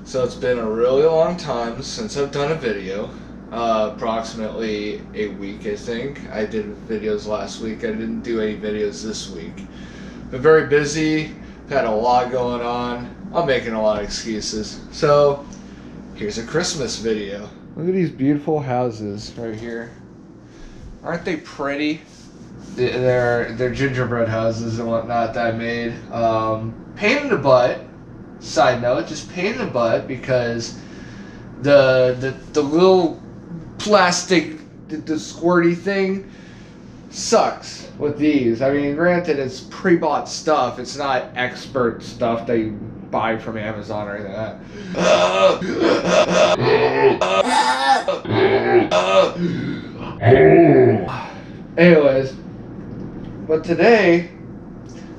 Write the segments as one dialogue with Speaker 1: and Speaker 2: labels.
Speaker 1: So it's been a really long time since I've done a video. Approximately a week, I think. I did videos last week. I didn't do any videos this week. Been very busy. Had a lot going on. I'm making a lot of excuses. So here's a Christmas video. Look at these beautiful houses right here. Aren't they pretty? They're gingerbread houses and whatnot that I made. Pain in the butt. Side note, just pain in the butt because the little plastic, the squirty thing sucks with these. I mean, granted, it's pre-bought stuff. It's not expert stuff that you buy from Amazon or anything like that. Anyways, but today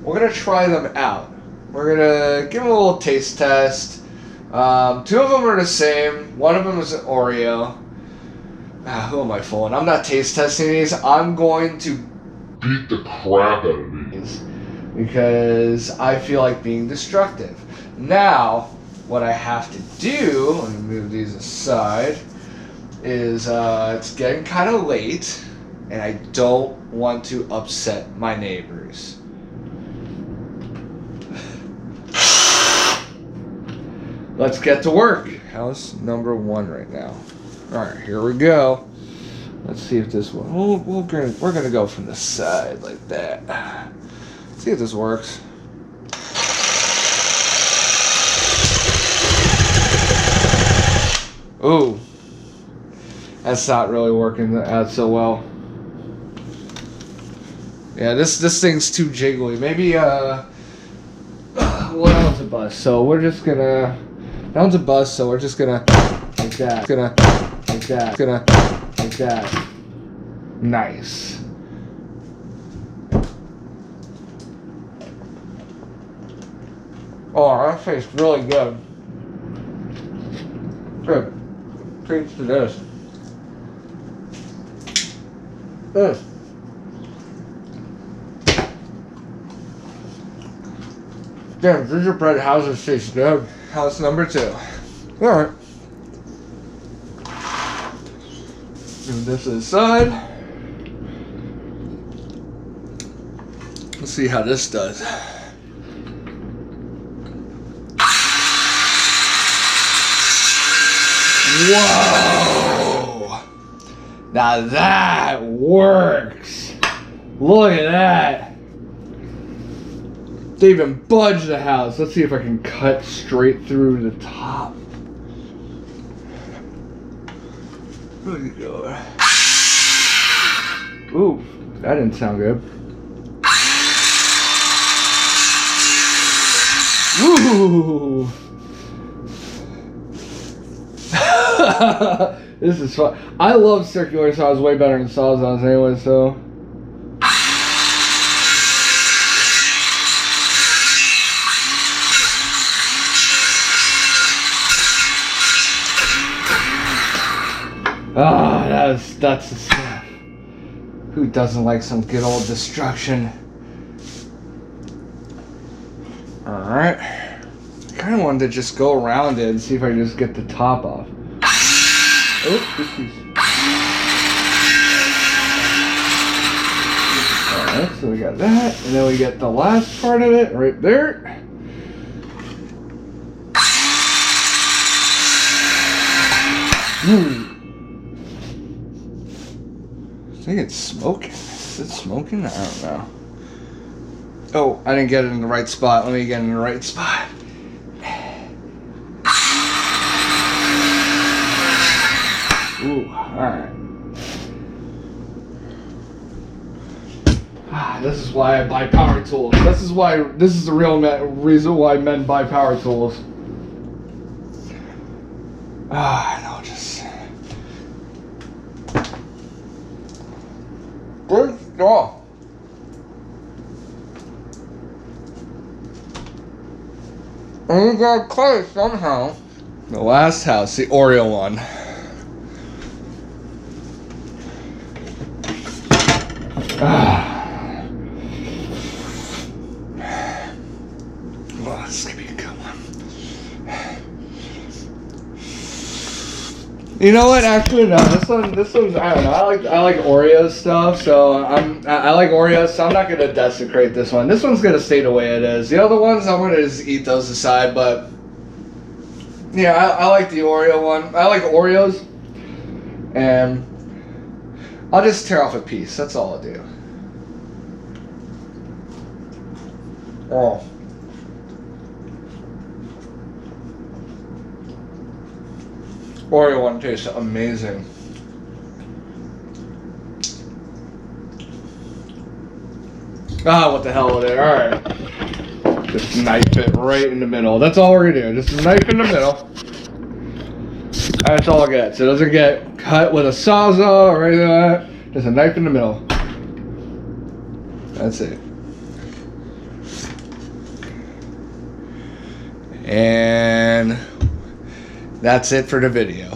Speaker 1: we're gonna try them out. We're gonna give them a little taste test. Two of them are the same. One of them is an Oreo. Who am I fooling? I'm not taste testing these. I'm going to beat the crap out of these because I feel like being destructive. Now, what I have to do, let me move these aside, is it's getting kind of late and I don't want to upset my neighbors. Let's get to work. House number 1 right now. All right, here we go. Let's see if this one. We're gonna go from the side like that. Let's see if this works. Ooh, that's not really working out so well. Yeah, this thing's too jiggly. Maybe well, that one's a bust. So we're just gonna. That one's a bust. So we're just gonna like that. Gonna. Like that. Gonna like that. Nice. Oh, that tastes really good. Good. Treats to this. Damn, gingerbread houses taste good. House number 2. Alright. Move this to the side. Let's see how this does. Whoa! Now that works! Look at that! They even budged the house. Let's see if I can cut straight through the top. Look at that. Ooh, that didn't sound good. Ooh. This is fun. I love circular saws way better than sawzalls anyway, so. Ah, that's the stuff. Who doesn't like some good old destruction? Alright. I kind of wanted to just go around it and see if I can just get the top off. Oh, this piece. Alright, so we got that. And then we get the last part of it right there. I think it's smoking. Is it smoking? I don't know. Oh, I didn't get it in the right spot. Let me get it in the right spot. Ooh, alright. This is why I buy power tools. This is the real reason why men buy power tools. I know, just. Good stuff. And you gotta cut it somehow. The last house, the Oreo one. Well, this is gonna be a good one. You know what? Actually, no. This one's. I don't know. I like Oreo stuff, so I like Oreos, so I'm not gonna desecrate this one. This one's gonna stay the way it is. The other ones, I'm gonna just eat those aside. But yeah, I like the Oreo one. I like Oreos, and I'll just tear off a piece. That's all I'll do. Oh. Oreo one tastes amazing. Ah, what the hell with it? Alright. Just knife it right in the middle. That's all we're gonna do. Just knife in the middle. That's all it gets. It doesn't get cut with a sawzall or anything like that. Just a knife in the middle. That's it. And that's it for the video.